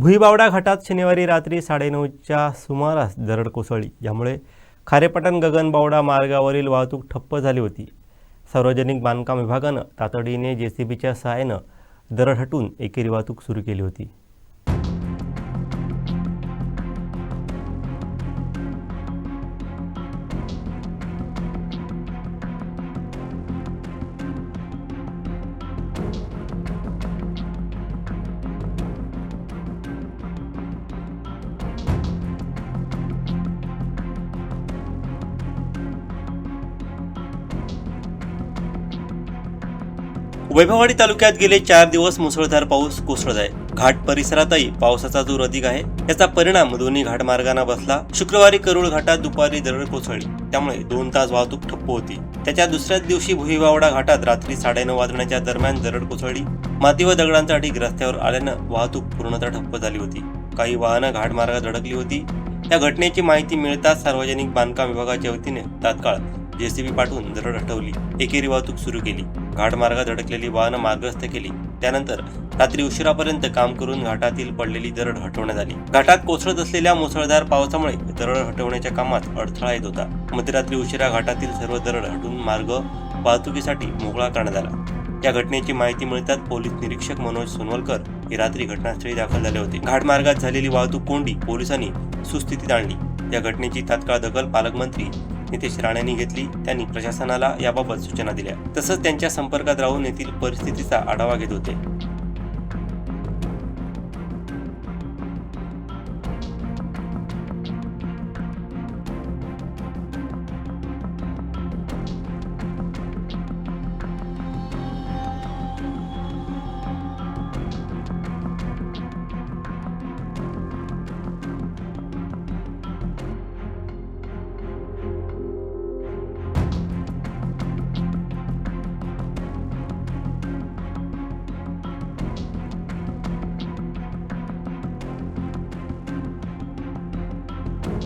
भुईबावडा घाटात शनिवारी रात्री 9:30च्या सुमारास दरड कोसळली, ज्यामुळे खारेपाटण गगनबावडा मार्गावरील वाहतूक ठप्प झाली होती. सार्वजनिक बांधकाम विभागानं तातडीने जेसीबीच्या सहाय्यानं दरड हटवून एकेरी वाहतूक सुरू केली होती. वैभववाडी तालुक्यात गेले 4 दिवस मुसळधार पाऊस कोसळत आहे. घाट परिसरातही पावसाचा जोर अधिक आहे. याचा परिणाम दोन्ही घाटमार्गांना बसला. शुक्रवारी करूळ घाटात दुपारी दरड कोसळली, त्यामुळे 2 तास वाहतूक ठप्प होती. त्याच्या दुसऱ्याच दिवशी भुईबावडा घाटात रात्री 9:30 वाजण्याच्या दरम्यान दरड कोसळली. माती व दगडांचा ढीग रस्त्यावर आल्यानं वाहतूक पूर्णतः ठप्प झाली होती. काही वाहनं घाटमार्गात अडकली होती. या घटनेची माहिती मिळताच सार्वजनिक बांधकाम विभागाच्या वतीने तात्काळ जेसीबी पाठवून दरड हटवली. एकेरी वाहतूक सुरू केली. घाटमार्गात अडकलेली वाहनं मार्गस्थ केली. त्यानंतर रात्री उशिरापर्यंत काम करून घाटातील पडलेली दरड हटवण्यात आली. घाटात कोसळत असलेल्या मुसळधार पावसामुळे दरड हटवण्याच्या कामात अडथळा येत होता. मध्यरात्री उशिरा घाटातील सर्व दरड हटवून मार्ग वाहतुकीसाठी मोकळा करण्यात आला. या घटनेची माहिती मिळताच पोलीस निरीक्षक मनोज सोनवलकर हे रात्री घटनास्थळी दाखल झाले होते. घाटमार्गात झालेली वाहतूक कोंडी पोलिसांनी सुस्थितीत आणली. या घटनेची तात्काळ दखल पालकमंत्री नितेश राणेंनी घेतली. त्यांनी प्रशासनाला याबाबत सूचना दिल्या. तसंच त्यांच्या संपर्कात राहून येथील परिस्थितीचा आढावा घेत होते.